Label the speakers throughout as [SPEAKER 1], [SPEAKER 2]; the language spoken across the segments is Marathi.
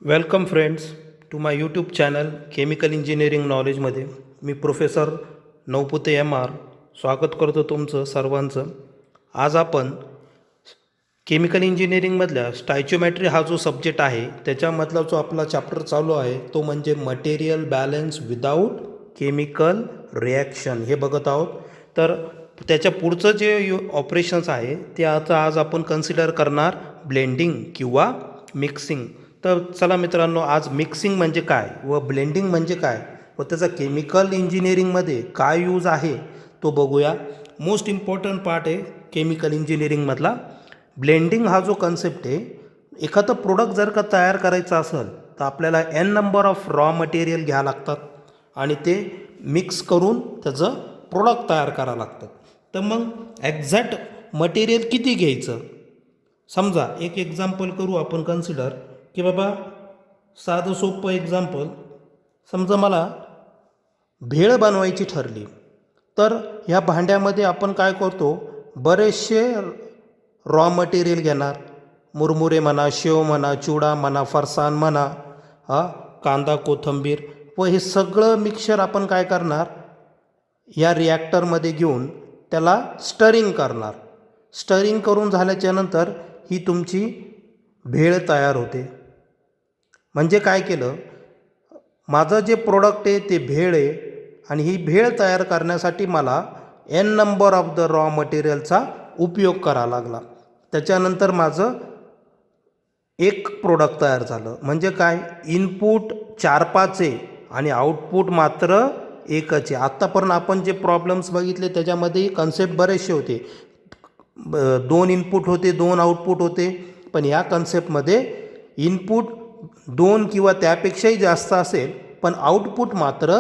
[SPEAKER 1] Welcome friends to my YouTube channel chemical engineering नॉलेजमध्ये मी प्रोफेसर नवपुते MR स्वागत करतो तुमचं सर्वांचं. आज आपण केमिकल इंजिनिअरिंगमधल्या स्टायचियोमेट्री हा जो सब्जेक्ट आहे त्याच्यामधला जो आपला चॅप्टर चालू आहे तो म्हणजे material balance without chemical reaction हे बघत आहोत. तर त्याच्या पुढचं जे ऑपरेशन्स आहे ते आता आज आपण कन्सिडर करणार ब्लेंडिंग किंवा मिक्सिंग. तर चला मित्रांनो, आज मिक्सिंग म्हणजे काय व ब्लेंडिंग म्हणजे काय व त्याचा केमिकल इंजिनिअरिंगमध्ये काय यूज आहे तो बघूया. मोस्ट इम्पॉर्टंट पार्ट आहे केमिकल इंजिनिअरिंगमधला ब्लेंडिंग हा जो कन्सेप्ट आहे. एखादं प्रोडक्ट जर का तयार करायचं असेल तर आपल्याला n number of raw material घ्यावं लागतात आणि ते मिक्स करून त्याचं प्रोडक्ट तयार करावं लागतं. तर मग एक्झॅक्ट मटेरियल किती घ्यायचं, समजा एक एक्झाम्पल करू आपण कन्सिडर की बाबा साधं सोपं एक्झाम्पल, समजा मला भेळ बनवायची ठरली तर ह्या भांड्यामध्ये आपण काय करतो, बरेचसे रॉ मटेरियल घेणार. मुरमुरे म्हणा, शेव म्हणा, चिवडा म्हणा, फरसाण म्हणा, कांदा, कोथिंबीर व हे सगळं मिक्सचर आपण काय करणार, या रिॲक्टरमध्ये घेऊन त्याला स्टरिंग करणार. स्टरिंग करून झाल्याच्यानंतर ही तुमची भेळ तयार होते. म्हणजे काय केलं, माझं जे प्रोडक्ट आहे ते भेळ आहे आणि ही भेळ तयार करण्यासाठी मला n number of the raw मटेरियलचा उपयोग करावा लागला. त्याच्यानंतर माझं एक प्रोडक्ट तयार झालं. म्हणजे काय, इनपुट 4-5 आहे आणि आउटपुट मात्र एकच आहे. आत्तापर्यंत आपण जे प्रॉब्लेम्स बघितले त्याच्यामध्ये कन्सेप्ट बरेचसे होते. 2 इनपुट होते, 2 आउटपुट होते. पण या कन्सेप्टमध्ये इनपुट 2 किंवा त्यापेक्षाही जास्त असेल पण आउटपुट मात्र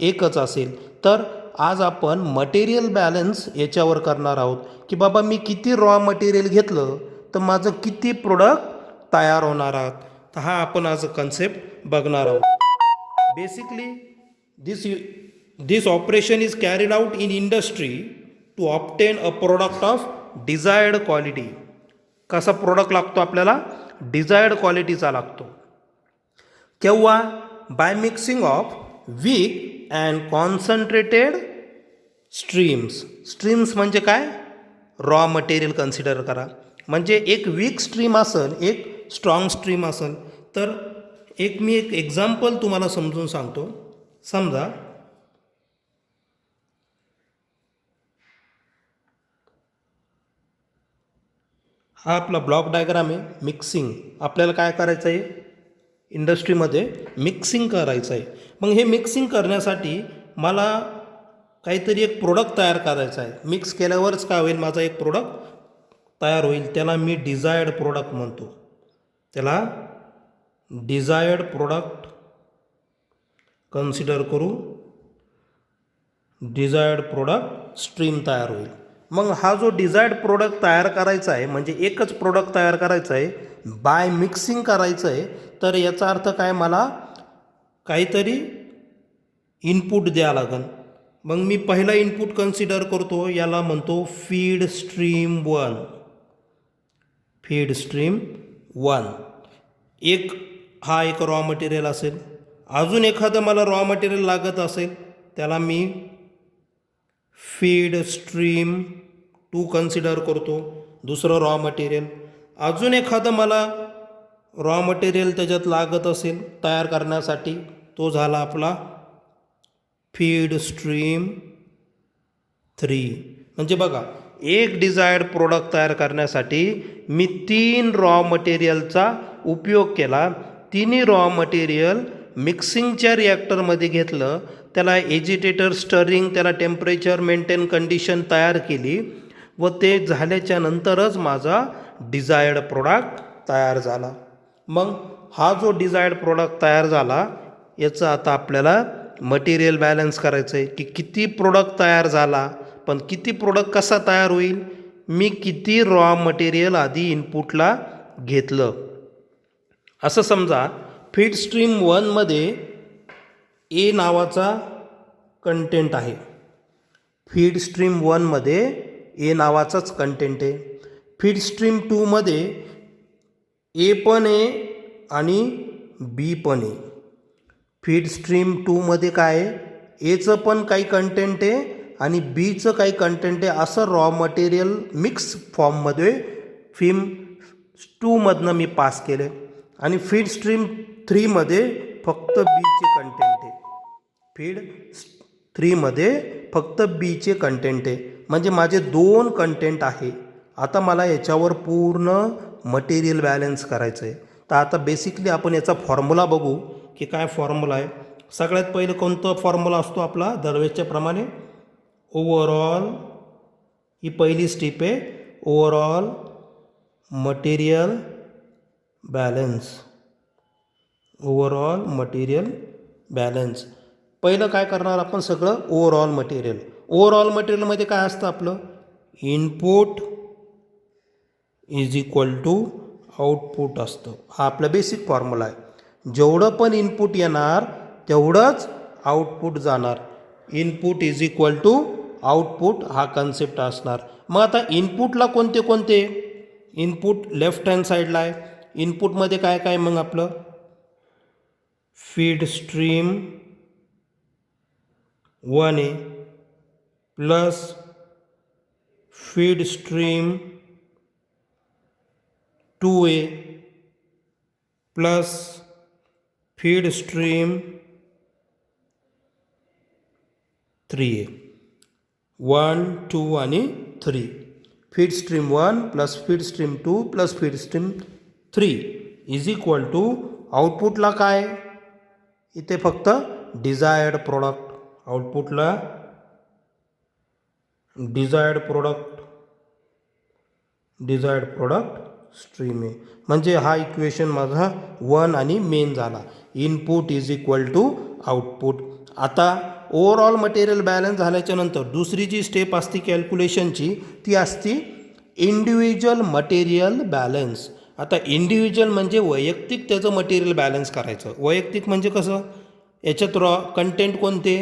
[SPEAKER 1] एकच असेल. तर आज आपण मटेरियल बॅलन्स याच्यावर करणार आहोत की बाबा मी किती रॉ मटेरियल घेतलं तर माझं किती प्रोडक्ट तयार होणार आहात. तर हा आपण आज कन्सेप्ट बघणार आहोत. Basically this operation is carried out in industry to obtain a product of desired quality. कसा प्रोडक्ट लागतो आपल्याला, डिझायर्ड क्वालिटीचा लागतो. केव्हा, by mixing of weak and concentrated streams. Streams म्हणजे काय, रॉ मटेरियल कन्सिडर करा. म्हणजे एक वीक स्ट्रीम असेल, एक स्ट्रॉंग स्ट्रीम असेल. तर मी एक एक्झाम्पल तुम्हाला समजून सांगतो. समजा हा आपला ब्लॉक डायग्राम आहे. मिक्सिंग आपल्याला काय करायचं आहे, इंडस्ट्रीमध्ये मिक्सिंग करायचं आहे. मग हे मिक्सिंग करण्यासाठी मला काहीतरी एक प्रोडक्ट तयार करायचा आहे. मिक्स केल्यावरच काय होईल, माझा एक प्रोडक्ट तयार होईल. त्याला मी डिझायर्ड प्रोडक्ट म्हणतो. त्याला डिझायर्ड प्रोडक्ट कन्सिडर करू. डिझायर्ड प्रोडक्ट स्ट्रीम तयार होईल. मग हा जो डिझायर्ड प्रोडक्ट तयार करायचा आहे म्हणजे एकच प्रोडक्ट तयार करायचं आहे, बाय मिक्सिंग करायचं आहे. तर याचा अर्थ काय, मला काहीतरी इनपुट द्यावं लागेल. मग मी पहिला इनपुट कन्सिडर करतो, याला म्हणतो फीड स्ट्रीम 1. फीड स्ट्रीम 1 एक रॉ मटेरियल असेल. अजून एखादं मला रॉ मटेरियल लागत असेल त्याला मी फीड स्ट्रीम 2 कन्सिडर करतो, दुसरं रॉ मटेरियल. अजून एखादं मला रॉ मटेरियल त्याच्यात लागत असेल तयार करण्यासाठी, तो झाला आपला फीड स्ट्रीम 3. म्हणजे बघा, एक डिझायर्ड प्रोडक्ट तयार करण्यासाठी मी 3 रॉ मटेरियलचा उपयोग केला. तिन्ही रॉ मटेरियल मिक्सिंगच्या रिॲक्टरमध्ये घेतलं, त्याला एजिटेटर स्टरिंग, त्याला टेम्परेचर मेंटेन कंडिशन तयार केली व ते झाल्याच्या नंतरच माझा डिझायर्ड प्रोडक्ट तयार झाला. मग हा जो डिझायर्ड प्रोडक्ट तयार झाला याचं आता आपल्याला मटेरियल बॅलन्स करायचं आहे की किती प्रोडक्ट तयार झाला, पण किती प्रोडक्ट कसा तयार होईल, मी किती रॉ मटेरियल आधी इनपुटला घेतलं. असं समजा फीड स्ट्रीम 1मध्ये ए नावाचा कंटेंट आहे. फीड स्ट्रीम 1मध्ये ए नावाचाच कंटेंट आहे. फीड स्ट्रीम 2मध्ये ए पण आहे आणि बी पण आहे. फीड स्ट्रीम 2मध्ये काय आहे, एचं पण काही कंटेंट आहे आणि बीचं काही कंटेंट आहे. असं रॉ मटेरियल मिक्स फॉर्ममध्ये फिल्म 2मधनं मी पास केले. आणि फीड स्ट्रीम 3मध्ये फक्त बीचे कंटेंट आहे. फीड 3मध्ये फक्त बीचे कंटेंट आहे. म्हणजे माझे 2 कंटेंट आहे. आता मला याच्यावर पूर्ण मटेरियल बॅलन्स करायचं आहे. तर आता बेसिकली आपण याचा फॉर्म्युला बघू की काय फॉर्म्युला आहे. सगळ्यात पहिलं कोणतं फॉर्म्युला असतो आपला दरवेळच्या प्रमाणे, ओव्हरऑल. ही पहिली स्टेप आहे, overall material balance. Overall material balance. पहिलं काय करणार आपण, सगळं ओव्हरऑल मटेरियल. ओव्हरऑल मटेरियलमध्ये काय असतं आपलं, input is equal to output असतं. हा आपला बेसिक फॉर्म्युला आहे. जेवढं पण इनपुट येणार तेवढंच आउटपुट जाणार. Input is equal to output हा कन्सेप्ट असणार. मग आता इनपुटला कोणते कोणते, इनपुट लेफ्ट हँड साईडला आहे. इनपुटमध्ये काय काय मग आपलं, फीड स्ट्रीम 1 आहे plus feed stream 2A plus feed stream 3A. 1, 2 आणि 3. Feed stream 1 plus feed stream 2 plus feed stream 3 is equal to आउटपुटला काय, इथे फक्त डिझायर्ड प्रोडक्ट. आउटपुटला डिझायर्ड प्रोडक्ट स्ट्रीम आहे. म्हणजे हा इक्वेशन माझा 1 आणि मेन झाला. Input is equal to output. आता ओव्हरऑल मटेरियल बॅलन्स झाल्याच्या नंतर दुसरी जी स्टेप असते कॅल्क्युलेशनची ती असते इंडिव्हिज्युअल मटेरियल बॅलन्स. आता इंडिव्हिज्युअल म्हणजे वैयक्तिक त्याचं मटेरियल बॅलन्स करायचं. वैयक्तिक म्हणजे कसं, याच्यात रॉ कंटेंट कोणते,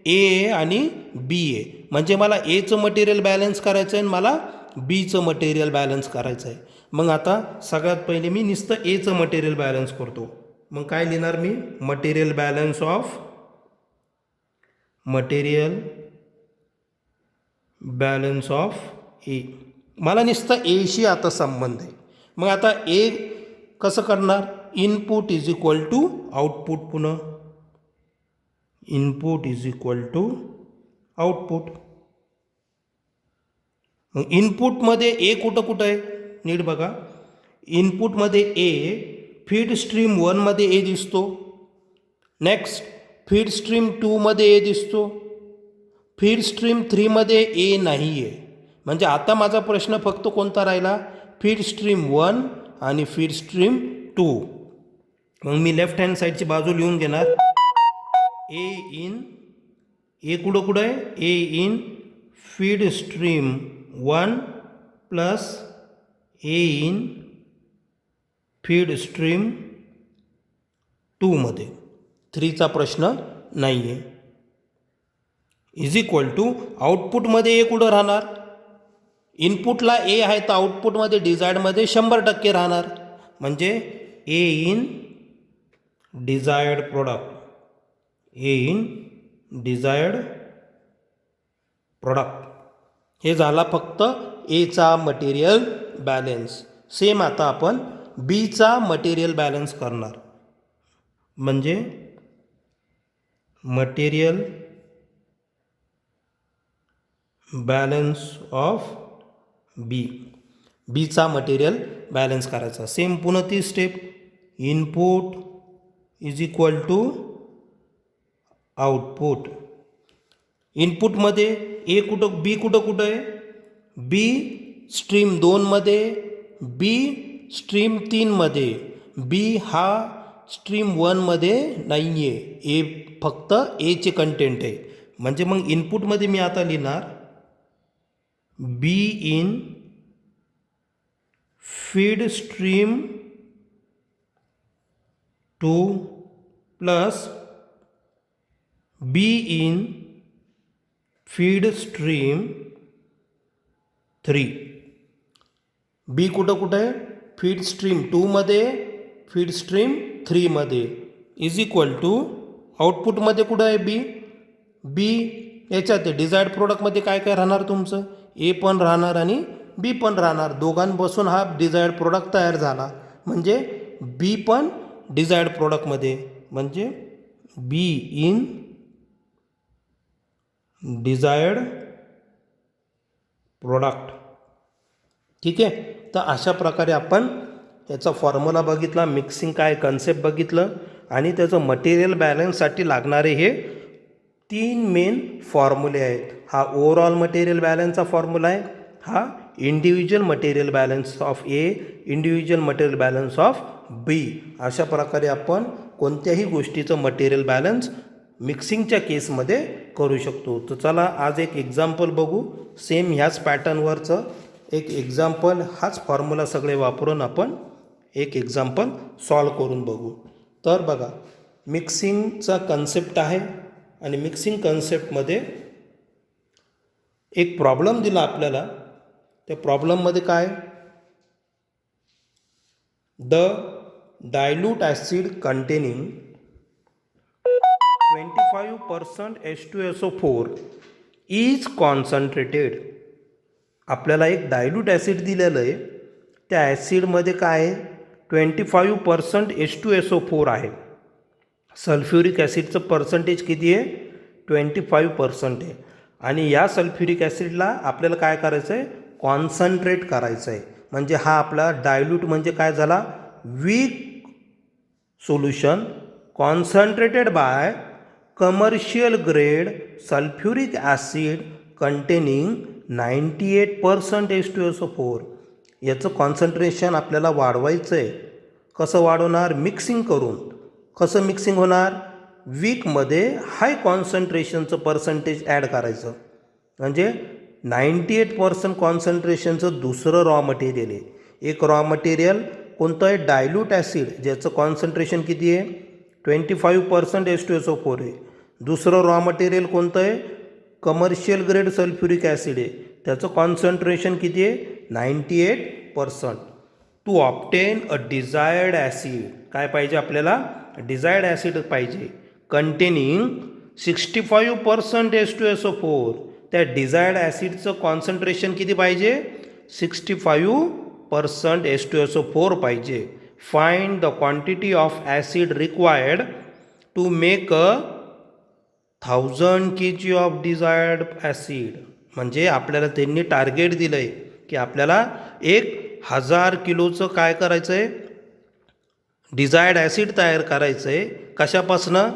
[SPEAKER 1] ए आणि बी आहे. म्हणजे मला एचं मटेरियल बॅलन्स करायचं आहे आणि मला बीचं मटेरियल बॅलन्स करायचं आहे. मग आता सगळ्यात पहिले मी नुसतं एचं मटेरियल बॅलन्स करतो. मग काय लिहिणार मी, मटेरियल बॅलन्स ऑफ ए. मला नुसतं एशी आता संबंध आहे. मग आता ए कसं करणार, input is equal to output. पुन्हा input is equal to output. मग इनपुटमध्ये ए कुठं आहे, नीट बघा. इनपुटमध्ये ए, फीड स्ट्रीम 1मध्ये ए दिसतो. नेक्स्ट फीड स्ट्रीम 2मध्ये ए दिसतो. फीड स्ट्रीम 3मध्ये ए नाही आहे. म्हणजे आता माझा प्रश्न फक्त कोणता राहिला, फीड स्ट्रीम 1 आणि फीड स्ट्रीम 2. मग मी लेफ्ट हँड साईडची बाजू लिहून घेणार. ए कुठं आहे, A in feed stream 1 plus A in feed stream 2मध्ये. 3चा प्रश्न नाही आहे. इज इक्वल टू आउटपुटमध्ये ए कुठं राहणार, इनपुटला ए आहे तर आउटपुटमध्ये डिझायर्डमध्ये 100% राहणार. म्हणजे ए इन डिझायर्ड प्रोडक्ट. हे झाला फक्त एचा मटेरियल बॅलन्स. सेम आता आपण बीचा मटेरियल बॅलन्स करणार. म्हणजे मटेरियल बॅलन्स ऑफ बीचा मटेरियल बॅलन्स करायचा. सेम पुन्हा ती step, input is equal to output. इनपुटमध्ये ए कुठं, बी कुठं आहे, बी स्ट्रीम 2मध्ये, बी स्ट्रीम 3मध्ये. बी हा स्ट्रीम 1मध्ये नाही आहे. ए फक्त एचे कंटेंट आहे. म्हणजे मग इनपुटमध्ये मी आता लिहिणार B in feed stream 2 plus B in feed stream 3. B कुठं आहे, फीड स्ट्रीम 2मध्ये, फीड स्ट्रीम 3मध्ये इज इक्वल टू आउटपुटमध्ये कुठं आहे बी, बी याच्यात डिझायर्ड प्रोडक्टमध्ये काय काय राहणार तुमचं, ए पण राहणार आणि बी पण राहणार. दोघांपासून हा डिझायर्ड प्रोडक्ट तयार झाला. म्हणजे बी पण डिझायर्ड प्रोडक्टमध्ये, म्हणजे बी इन डिझायर्ड प्रोडक्ट. ठीक आहे. तर अशा प्रकारे आपण याचा फॉर्म्युला बघितला, मिक्सिंग काय कन्सेप्ट बघितलं आणि त्याचं मटेरियल बॅलन्ससाठी लागणारे हे 3 मेन फॉर्म्युले आहेत. हा ओव्हरऑल मटेरियल बॅलन्सचा फॉर्म्युला आहे, हा individual material balance of A, individual material balance of B. अशा प्रकारे आपण कोणत्याही गोष्टीचं मटेरियल बॅलन्स मिक्सिंगच्या केसमध्ये करू शकतो. तर चला आज एक एक्झाम्पल बघू. सेम ह्याच पॅटर्नवरचं एक एक्झाम्पल, हाच फॉर्म्युला सगळे वापरून आपण एक एक्झाम्पल सॉल्व करून बघू. तर बघा, मिक्सिंगचा कन्सेप्ट आहे आणि मिक्सिंग कन्सेप्टमध्ये एक प्रॉब्लेम दिला आपल्याला. त्या प्रॉब्लेममध्ये काय, the dilute acid containing 25% H2SO4 is concentrated. आपल्याला एक डायल्यूट ॲसिड दिलेलं आहे, त्या ॲसिडमध्ये काय आहे 25% H2SO4 आहे. सल्फ्युरिक ॲसिडचं पर्सेंटेज किती आहे 25% आहे. आणि या सल्फ्युरिक ॲसिडला आपल्याला काय करायचं आहे, कॉन्सन्ट्रेट करायचं आहे. म्हणजे हा आपला डायल्यूट म्हणजे काय झाला, weak solution concentrated by commercial grade sulphuric acid containing 98% H2SO4. याचं कॉन्सन्ट्रेशन आपल्याला वाढवायचं आहे. कसं वाढवणार, मिक्सिंग करून. कसं मिक्सिंग होणार, वीकमध्ये हाय कॉन्सन्ट्रेशनचं पर्सेंटेज ॲड करायचं. म्हणजे 98% कॉन्सन्ट्रेशनचं दुसरं रॉ मटेरियल आहे. एक रॉ मटेरियल कोणतं आहे, डायल्यूट ॲसिड, ज्याचं कॉन्सन्ट्रेशन किती आहे 25% H2SO4 आहे. दुसरं रॉ मटेरियल कोणतं आहे, कमर्शियल ग्रेड सल्फ्युरिक ॲसिड आहे, त्याचं कॉन्सन्ट्रेशन किती आहे 98%. To obtain a desired acid, काय पाहिजे आपल्याला, डिझायर्ड ॲसिड पाहिजे, कंटेनिंग 65% H2SO4. त्या डिझायर्ड ॲसिडचं कॉन्सन्ट्रेशन किती पाहिजे 65% H2SO4 पाहिजे. Find the quantity of acid required to make a 1000 kg of desired acid. म्हणजे आपल्याला त्यांनी टार्गेट दिलं आहे की आपल्याला 1000 किलोचं काय करायचं आहे, डिझायर्ड ॲसिड तयार करायचं आहे. कशापासनं,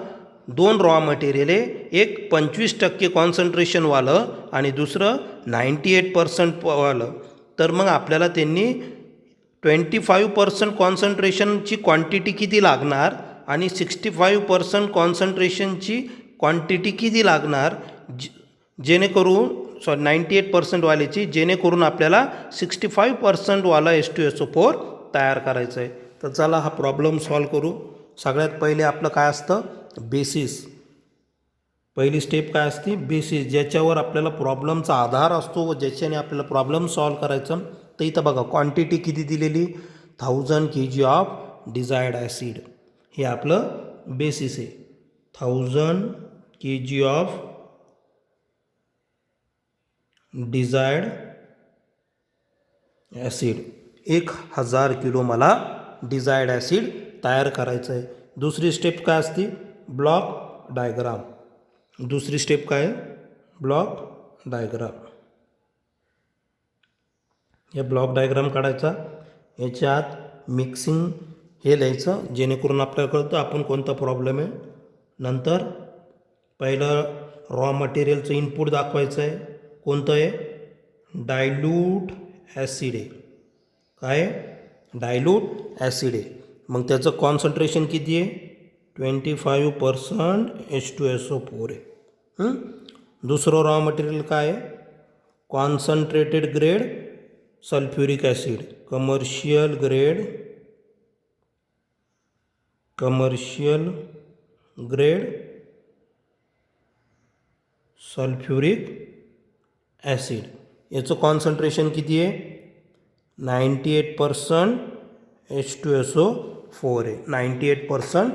[SPEAKER 1] 2 रॉ मटेरियल आहे, एक 25% कॉन्सन्ट्रेशनवालं आणि दुसरं 98% वालं. तर मग आपल्याला त्यांनी 25% कॉन्सन्ट्रेशनची क्वांटिटी किती लागणार आणि 65% कॉन्सन्ट्रेशनची क्वांटिटी किती लागणार, जेणेकरून 98% वाल्याची, जेणेकरून आपल्याला 65% वाला H2SO4 तयार करायचं आहे. तर चला हा प्रॉब्लेम सॉल्व करू. सगळ्यात पहिले आपलं काय असतं, बेसिस. पहिली स्टेप काय असते, बेसिस, ज्याच्यावर आपल्याला प्रॉब्लेमचा आधार असतो व ज्याच्याने आपल्याला प्रॉब्लेम सॉल्व करायचं. तर इथं बघा क्वांटिटी किती दिलेली 1000 kg ऑफ डिझायर्ड ॲसिड, हे आपलं बेसिस आहे. 1000 kg of desired acid, 1000 kilo मला डिझायर्ड ॲसिड तयार करायचं आहे. दुसरी स्टेप काय असते, ब्लॉक डायग्राम. दुसरी स्टेप काय आहे, ब्लॉक डायग्राम. हे ब्लॉक डायग्राम काढायचा, याच्यात मिक्सिंग हे लिहायचं, जेणेकरून आपल्याला कळतं आपण कोणता प्रॉब्लेम आहे. नंतर पहिलं रॉ मटेरियलचं इनपुट दाखवायचं आहे, कोणतं आहे, डायल्यूट ॲसिड आहे. काय, डायल्यूट ॲसिड आहे. मग त्याचं कॉन्सन्ट्रेशन किती आहे 25% H2SO4 आहे. दुसरं रॉ मटेरियल काय आहे, concentrated grade sulphuric acid, commercial grade sulphuric acid. याचं कॉन्सन्ट्रेशन किती आहे 98% H2SO4 फोर आहे, 98%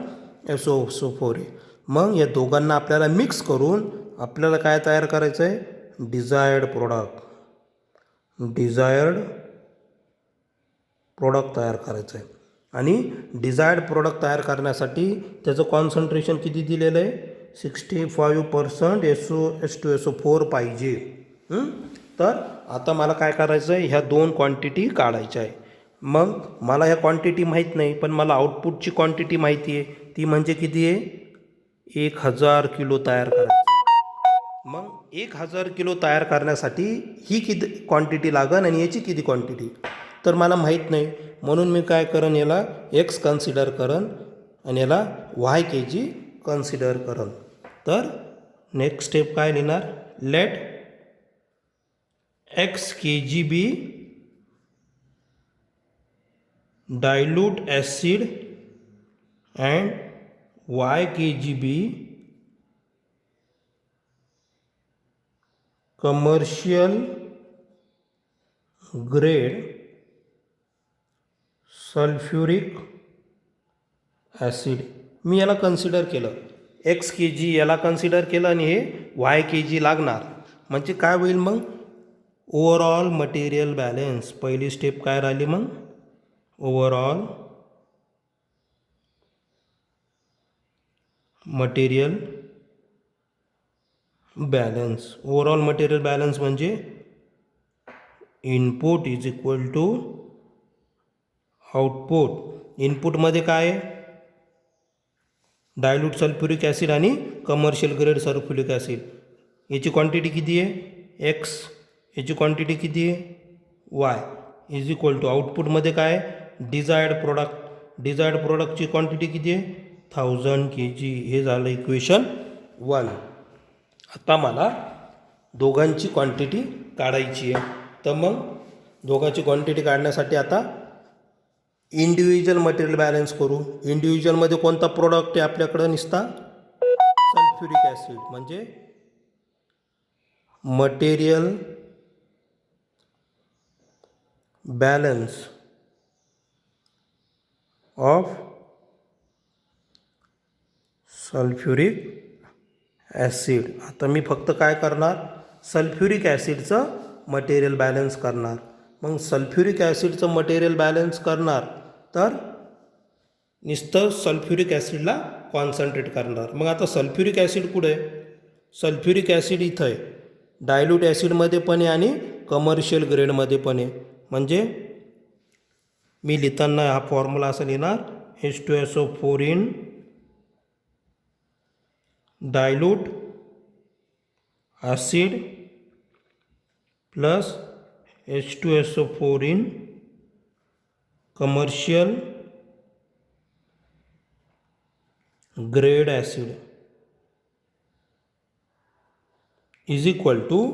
[SPEAKER 1] SO4 आहे. मग या दोघांना आपल्याला मिक्स करून आपल्याला काय तयार करायचं आहे, डिझायर्ड प्रोडक्ट तयार करायचं आहे. आणि डिझायर्ड प्रोडक्ट तयार करण्यासाठी त्याचं कॉन्सन्ट्रेशन किती दिलेलं आहे, 65% H2SO4 पाहिजे. तर आता मला काय करायचं आहे, ह्या दोन क्वांटिटी काढायच्या आहे. मग मला ह्या क्वांटिटी माहीत नाही, पण मला आउटपुटची क्वांटिटी माहिती आहे. ती म्हणजे किती आहे, 1000 किलो तयार करायचं. मग 1000 किलो तयार करण्यासाठी ही किती क्वांटिटी लागन आणि याची किती क्वांटिटी, तर मला माहीत नाही. म्हणून मी काय करेन, याला एक्स कन्सिडर करेन आणि याला वाय के जी कन्सिडर करेन. तर नेक्स्ट स्टेप काय लिहिणार, let X K G be dilute acid and YKGB commercial grade sulphuric acid. मी याला कन्सिडर केलं, एक्स के जी याला कन्सिडर केलं आणि हे वाय के जी लागणार. म्हणजे काय होईल मग, ओव्हरऑल मटेरियल बॅलन्स. पहिली स्टेप काय राहिली मग, overall material balance. Overall material balance म्हणजे input is equal to output. इनपुटमध्ये काय आहे, डायल्यूट सल्फ्युरिक ॲसिड आणि कमर्शियल ग्रेड सल्फ्युरिक ॲसिड. याची क्वांटिटी किती आहे, एक्स. याची क्वांटिटी किती आहे, वाय. इज इक्वल टू आउटपुटमध्ये काय आहे, डिझायर्ड प्रोडक्टची क्वांटिटी किती आहे, 1000 kg. हे झालं इक्वेशन 1. आता मला दोघांची क्वांटिटी काढायची आहे. तर मग दोघांची क्वांटिटी काढण्यासाठी आता इंडिव्हिज्युअल मटेरियल बॅलन्स करू. इंडिव्हिज्युअलमध्ये कोणता प्रोडक्ट आहे आपल्याकडं, निसता सल्फ्युरिक ॲसिड. म्हणजे material balance of sulphuric acid. आता मी फक्त काय करणार, सल्फ्युरिक ॲसिडचं मटेरियल बॅलन्स करणार. मग सल्फ्युरिक ॲसिडचं मटेरियल बॅलन्स करणार तर नुसतं सल्फ्युरिक ॲसिडला कॉन्सन्ट्रेट करणार. मग आता सल्फ्युरिक ॲसिड कुठे आहे, सल्फ्युरिक ॲसिड इथं आहे, डायल्यूट ॲसिडमध्ये पण आहे आणि कमर्शियल ग्रेडमध्ये पण आहे. म्हणजे मी लिहिताना हा फॉर्म्युला असं लिहिणार, H2SO4 in dilute acid plus H2SO4 in commercial grade acid is equal to,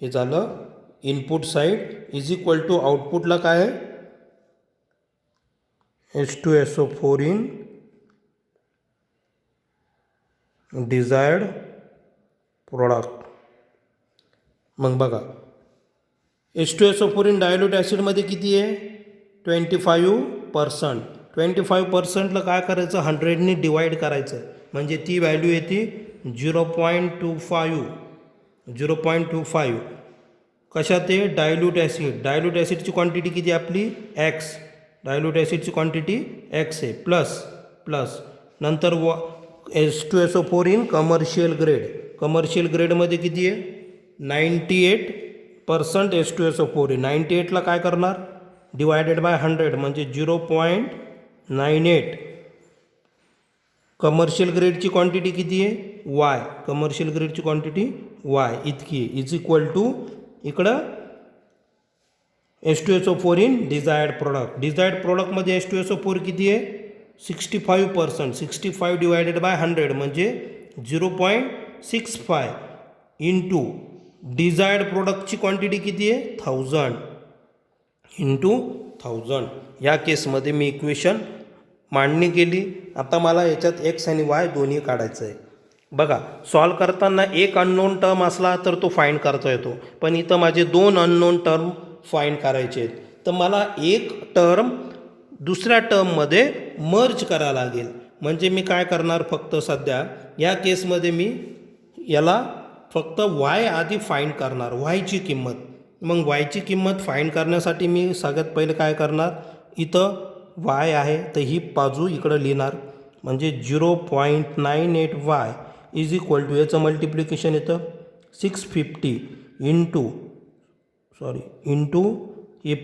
[SPEAKER 1] हे झालं input side, is equal to आउटपुटला काय आहे, H2SO4 इन डिझायर्ड प्रोडक्ट. मग बघा, H2SO4 इन डायल्यूट ॲसिडमध्ये किती आहे, 25%. 25%ला काय करायचं, 100ने डिवाईड करायचं. म्हणजे ती व्हॅल्यू येते 0.25. कशात आहे, डायल्यूट ॲसिड. डायल्यूट ॲसिडची क्वांटिटी किती आपली, एक्स. डायल्यूट ॲसिडची क्वांटिटी एक्स आहे, प्लस नंतर H2SO4 in commercial grade. Commercial ग्रेडमध्ये किती आहे, 98% H2SO4 आहे. 98ला काय करणार, डिवायडेड बाय 100 म्हणजे 0.98. कमर्शियल ग्रेडची क्वांटिटी किती आहे, वाय. कमर्शियल ग्रेडची क्वांटिटी वाय इतकी इज इक्वल टू, इकडं H2SO4 in desired product. Desired प्रोडक्टमध्ये H2SO4 किती आहे, 65%. 65 डिवायडेड बाय 100 म्हणजे 0.65 इंटू डिझायर्ड प्रोडक्टची क्वांटिटी किती आहे, 1000 इंटू 1000. या केसमध्ये मी इक्वेशन मांडणी केली. आता मला याच्यात एक्स आणि वाय दोन्ही काढायचं आहे. बघा, सॉल्व करताना एक अननोन टर्म असला तर तो फाईंड करता येतो, पण इथं माझे दोन अननोन टर्म फाईंड करायचे आहेत. तर मला एक टर्म दुसऱ्या टर्ममध्ये मर्ज करावं लागेल. म्हणजे मी काय करणार, फक्त सध्या या केसमध्ये मी याला फक्त वाय आधी फाइंड करणार, वायची किंमत. मग वायची किंमत फाइंड करण्यासाठी मी सगळ्यात पहिले काय करणार, इथं वाय आहे तर ही बाजू इकडं लिहिणार. म्हणजे 0.98 वाय इज इक्वल टू, याचं मल्टिप्लिकेशन येतं 650 इंटू हे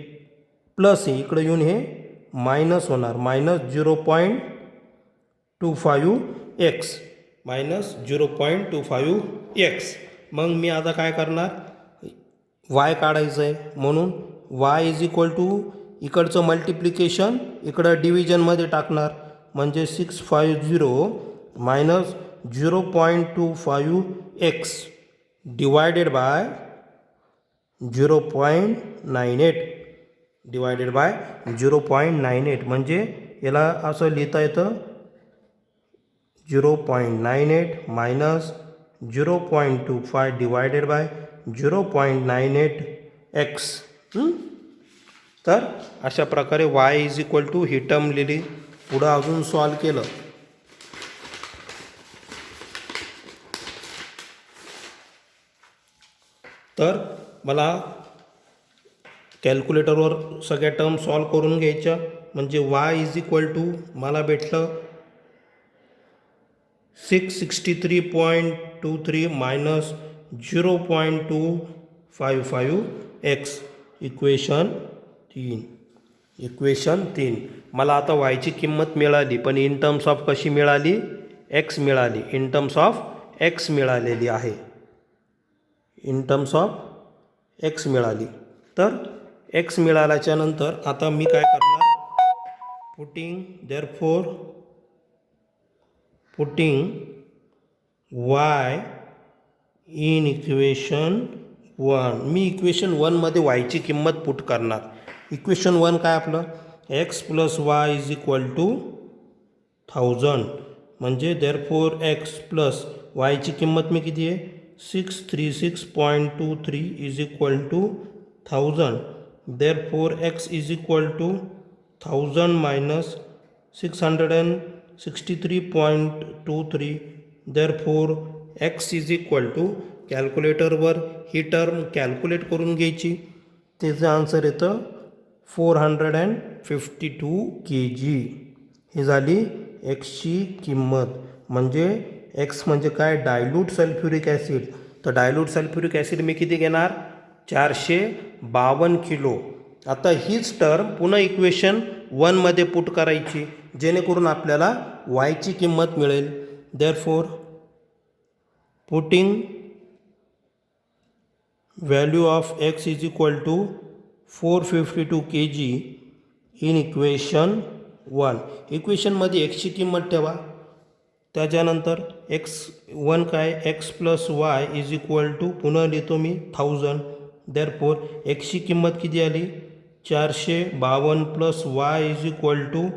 [SPEAKER 1] प्लस आहे, इकडं येऊन हे मायनस होणार, मायनस 0.25x, मायनस 0.25x. मग मी आता काय करणार, वाय काढायचं आहे म्हणून वाय इज इक्वल टू इकडचं मल्टिप्लिकेशन इकडं डिव्हिजनमध्ये टाकणार. म्हणजे 650 minus 0.25x divided by 0.98 divided by 0.98. म्हणजे याला असं लिहिता येतं 0.98 मायनस 0.25 डिवायडेड बाय 0.98x. तर अशा प्रकारे वाय इज इक्वल टू ही टर्म लिहिली. पुढं अजून सॉल्व केलं तर मला कॅल्क्युलेटरवर सगळ्या टर्म सॉल्व करून घ्यायच्या. म्हणजे वाय इज इक्वल टू मला भेटलं 663.23 मायनस 0.255x. इक्वेशन 3. मला आता वायची किंमत मिळाली, पण इन टर्म्स ऑफ कशी मिळाली, एक्स मिळाली. इन टर्म्स ऑफ एक्स मिळालेली आहे, इन टर्म्स ऑफ एक्स मिळाली. तर एक्स मिळाल्याच्या नंतर आता मी काय करणार, पुटिंग वाय इन इक्वेशन 1. मी इक्वेशन 1मध्ये वायची किंमत पुट करणार. इक्वेशन 1 काय आपलं, X plus Y is equal to 1000. म्हणजे देअरफोर एक्स प्लस वायची किंमत मी किती आहे, 636.23 is equal to 1000. Therefore X is equal to 1000 minus 663.23. Therefore X is equal to, कॅल्क्युलेटरवर ही टर्म कॅल्क्युलेट करून घ्यायची. त्याचं आन्सर येतं 452 kg. ही झाली एक्सची किंमत. म्हणजे एक्स म्हणजे काय, डायल्यूट सल्फ्युरिक ॲसिड. तर डायल्यूट सल्फ्युरिक ॲसिड मी किती घेणार, 452 किलो. आता हीच टर्म पुन्हा इक्वेशन 1मध्ये पुट करायची, जेणेकरून आपल्याला वायची किंमत मिळेल. Therefore putting value of x is equal to 452 kg in equation 1. इक्वेशनमध्ये एक्सची किंमत ठेवा. त्याच्यानंतर x1 काय, x plus Y is equal to, पुन्हा लिहितो मी 1000. देअरफोर एक्सची किंमत किती आली, 452 plus Y is equal to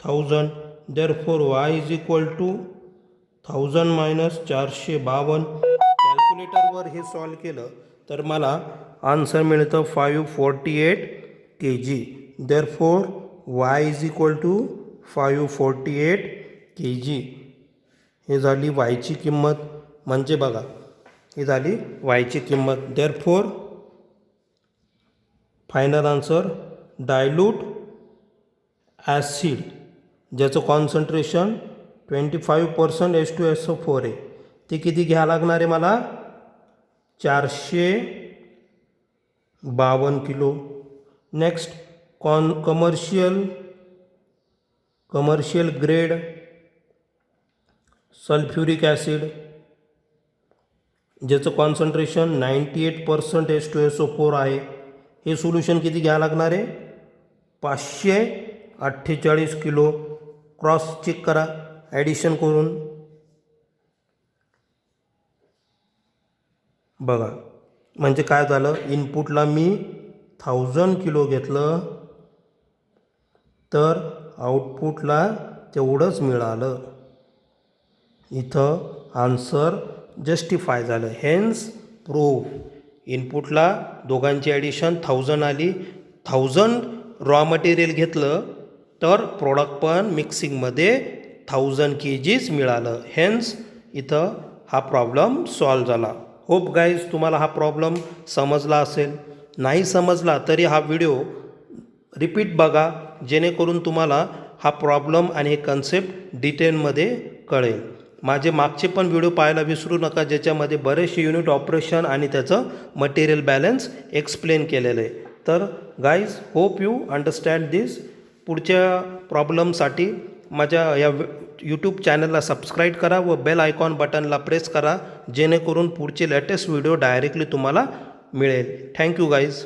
[SPEAKER 1] 1000. Therefore y is equal to 1000 minus 452. कॅल्क्युलेटरवर हे सॉल्व केलं तर मला आन्सर मिळतं 548 kg. Therefore y is equal to 548 kg. हे झाली वायची किंमत. म्हणजे बघा, ही झाली वायची किंमत. Therefore final answer, dilute acid ज्याचं कॉन्सन्ट्रेशन 25% H2SO4 आहे, ते किती घ्यावं लागणार आहे मला, 452 kilo. Next commercial grade sulphuric acid ज्याचं कॉन्सन्ट्रेशन 98% H2SO4 आहे. हे सोल्युशन किती घ्यावं लागणार आहे, 548 किलो. क्रॉस चेक करा ॲडिशन करून. बघा, म्हणजे काय झालं, इनपुटला मी 1000 किलो घेतलं तर आउटपुटला तेवढंच मिळालं. इथं आन्सर जस्टिफाय झालं. Hence prove. इनपुटला दोघांची ॲडिशन 1000 आली. 1000 रॉ मटेरियल घेतलं तर प्रोडक्ट पण मिक्सिंगमध्ये 1000 kgs मिळालं. हेन्स इथं हा प्रॉब्लेम सॉल्व झाला. होप गाईज तुम्हाला हा प्रॉब्लेम समजला असेल. नाही समजला तरी हा व्हिडिओ रिपीट बघा, जेणेकरून तुम्हाला हा प्रॉब्लेम आणि हे कन्सेप्ट डिटेलमध्ये कळेल. माझे मागचे पण व्हिडिओ पाहायला विसरू नका, ज्याच्यामध्ये बरेचसे युनिट ऑपरेशन आणि त्याचं मटेरियल बॅलन्स एक्सप्लेन केलेलं आहे. तर गाईज होप यू अंडरस्टँड दिस. पुढच्या प्रॉब्लेमसाठी माझ्या या यूट्यूब चॅनलला सबस्क्राईब करा व बेल आयकॉन बटनला प्रेस करा, जेणेकरून पुढचे लेटेस्ट व्हिडिओ डायरेक्टली तुम्हाला मिळेल. Thank you guys.